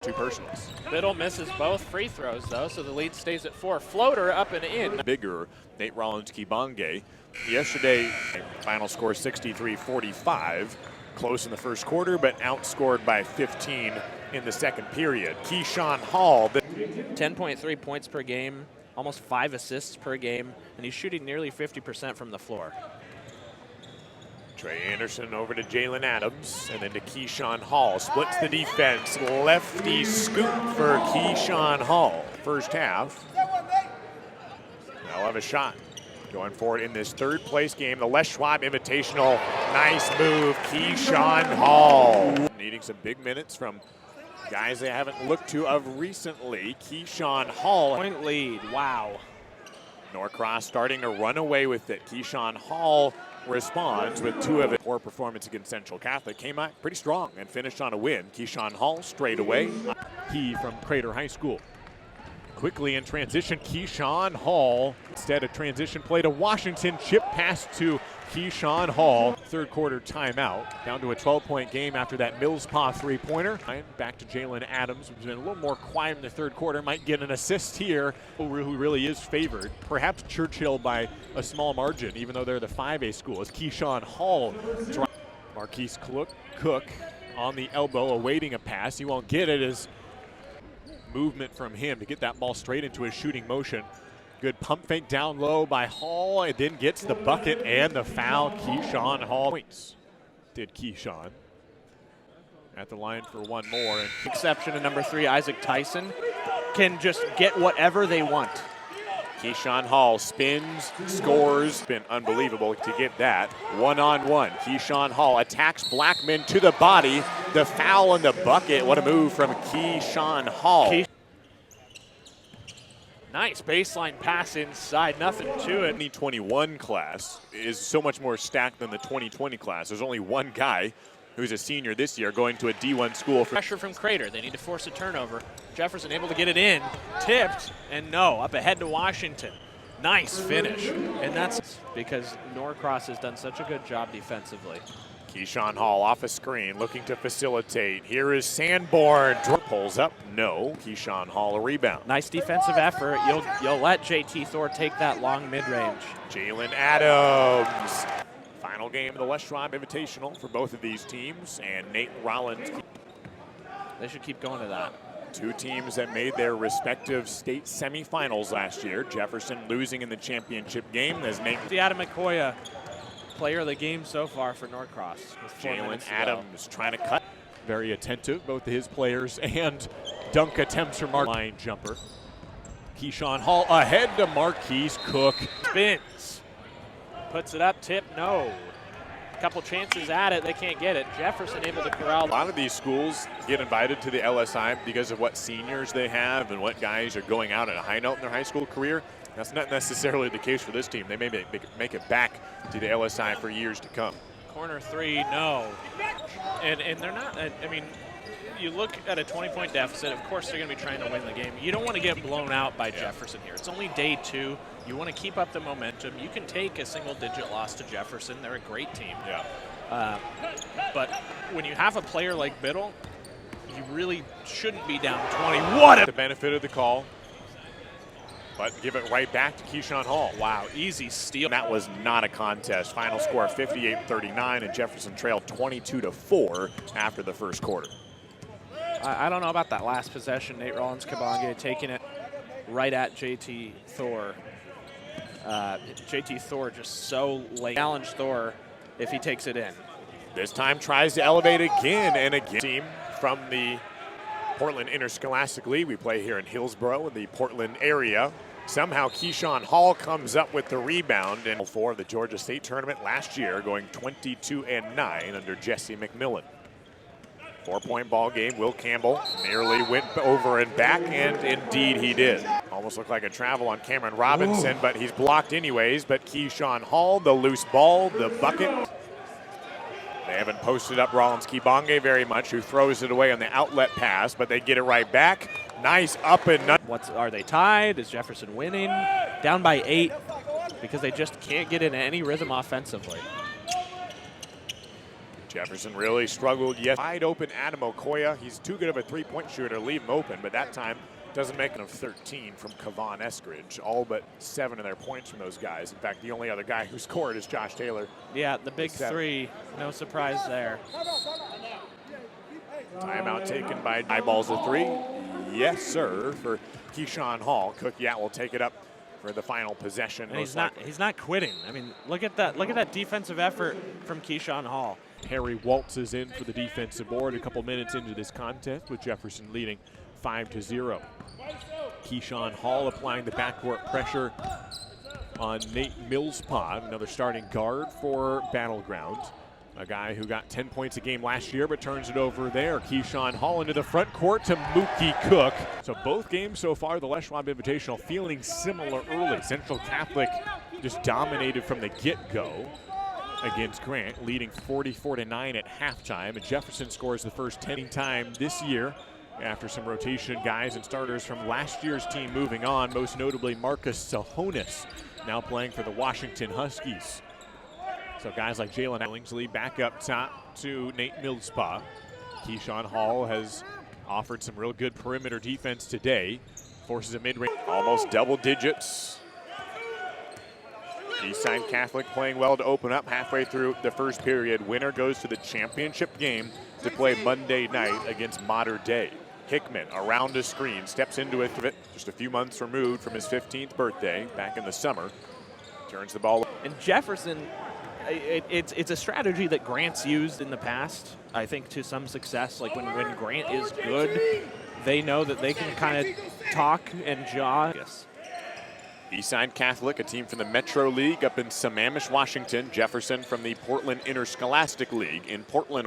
2 personals. Biddle misses both free throws, though, so the lead stays at 4. Floater up and in. Bigger Nate Rollins-Kibonge. Yesterday, final score 63-45. Close in the first quarter, but outscored by 15 in the second period. Keshawn Hall. 10.3 points per game, almost 5 assists per game, and he's shooting nearly 50% from the floor. Trey Anderson over to Jalen Adams, and then to Keshawn Hall. Splits the defense. Lefty scoop for Keshawn Hall. First half. They'll have a shot going forward in this third place game. The Les Schwab Invitational. Nice move, Keshawn Hall. Needing some big minutes from guys they haven't looked to of recently. Keshawn Hall. Point lead, wow. Norcross starting to run away with it. Keshawn Hall responds with 2 of it. Poor performance against Central Catholic. Came out pretty strong and finished on a win. Keshawn Hall straight away. He from Crater High School. Quickly in transition, Keshawn Hall. Instead of transition play to Washington, chip pass to Keshawn Hall. Third quarter timeout. Down to a 12-point game after that Millspaw 3-pointer. Back to Jalen Adams, who's been a little more quiet in the third quarter. Might get an assist here. Who really is favored. Perhaps Churchill by a small margin, even though they're the 5A school. As Keshawn Hall drops. Marquise Cook on the elbow, awaiting a pass. He won't get it as movement from him to get that ball straight into his shooting motion. Good pump fake down low by Hall, and then gets the bucket and the foul. Keshawn Hall points. Did Keshawn at the line for one more. And exception to number 3, Isaac Tyson, can just get whatever they want. Keshawn Hall spins, scores. Been unbelievable to get that. One-on-one. Keshawn Hall attacks Blackman to the body. The foul and the bucket. What a move from Keshawn Hall. Nice baseline pass inside, nothing to it. The 2021 class is so much more stacked than the 2020 class. There's only one guy who's a senior this year going to a D1 school. Pressure from Crater. They need to force a turnover. Jefferson able to get it in. Tipped, and no, up ahead to Washington. Nice finish. And that's because Norcross has done such a good job defensively. Keshawn Hall off a screen, looking to facilitate. Here is Sanborn. Pulls up, no. Keshawn Hall a rebound. Nice defensive effort. You'll let JT Thor take that long mid-range. Jalen Adams. Final game of the Les Schwab Invitational for both of these teams, and Nate Rollins. They should keep going to that. 2 teams that made their respective state semifinals last year. Jefferson losing in the championship game as Nate. The Adam McCoya, player of the game so far for Norcross. Jalen Adams trying to cut. Very attentive, both of his players, and dunk attempts from line jumper. Keshawn Hall ahead to Marquise Cook. Spins. Puts it up, tip, no. Couple chances at it, they can't get it. Jefferson able to corral. A lot of these schools get invited to the LSI because of what seniors they have and what guys are going out at a high note in their high school career. That's not necessarily the case for this team. They may make it back to the LSI for years to come. Corner 3, no. And they're not, I mean, you look at a 20-point deficit, of course they're going to be trying to win the game. You don't want to get blown out by Jefferson here. It's only day 2. You want to keep up the momentum. You can take a single-digit loss to Jefferson. They're a great team. Yeah. But when you have a player like Biddle, you really shouldn't be down 20. What the benefit of the call, but give it right back to Keshawn Hall. Wow, easy steal. That was not a contest. Final score 58-39, and Jefferson trailed 22-4 after the first quarter. I don't know about that last possession. Nate Rollins-Kibonge taking it right at JT Thor. JT Thor just so late. Challenge Thor if he takes it in. This time tries to elevate again and again. Team from the Portland Interscholastic League. We play here in Hillsboro in the Portland area. Somehow Keshawn Hall comes up with the rebound in for the Georgia State Tournament last year, going 22-9 under Jesse McMillan. 4-point ball game. Will Campbell nearly went over and back, and indeed he did. Almost looked like a travel on Cameron Robinson, but he's blocked anyways. But Keshawn Hall, the loose ball, the bucket. They haven't posted up Rollins-Kibonge very much, who throws it away on the outlet pass, but they get it right back. Nice up and Are they tied? Is Jefferson winning? Down by 8 because they just can't get in any rhythm offensively. Jefferson really struggled. Yes, wide open Adam Okoye. He's too good of a three-point shooter. Leave him open, but that time doesn't make it of 13 from Kavan Eskridge. All but 7 of their points from those guys. In fact, the only other guy who scored is Josh Taylor. Yeah, the big 3. No surprise there. Timeout taken by eyeballs a 3. Yes, sir, for Keshawn Hall. Cook, will take it up for the final possession. And he's not quitting. I mean, look at that defensive effort from Keshawn Hall. Harry waltzes in for the defensive board a couple minutes into this contest with Jefferson leading 5-0. Keshawn Hall applying the backcourt pressure on Nate Millspot, another starting guard for Battleground. A guy who got 10 points a game last year, but turns it over there. Keshawn Hall into the front court to Mookie Cook. So both games so far, the Les Schwab Invitational feeling similar early. Central Catholic just dominated from the get-go against Grant, leading 44-9 at halftime. And Jefferson scores the first 10 time this year after some rotation guys and starters from last year's team moving on, most notably Marcus Sahonis, now playing for the Washington Huskies. So guys like Jalen Ellingsley back up top to Nate Millspot. Keshawn Hall has offered some real good perimeter defense today. Forces a mid-range, almost double digits. Eastside Catholic playing well to open up halfway through the first period. Winner goes to the championship game to play Monday night against Mater Dei. Hickman around a screen, steps into it, just a few months removed from his 15th birthday back in the summer. Turns the ball. And Jefferson, it's a strategy that Grant's used in the past, I think, to some success. Like when Grant is good, they know that they can kind of talk and jaw. Yes. Eastside Catholic, a team from the Metro League up in Sammamish, Washington. Jefferson from the Portland Interscholastic League in Portland, Oregon.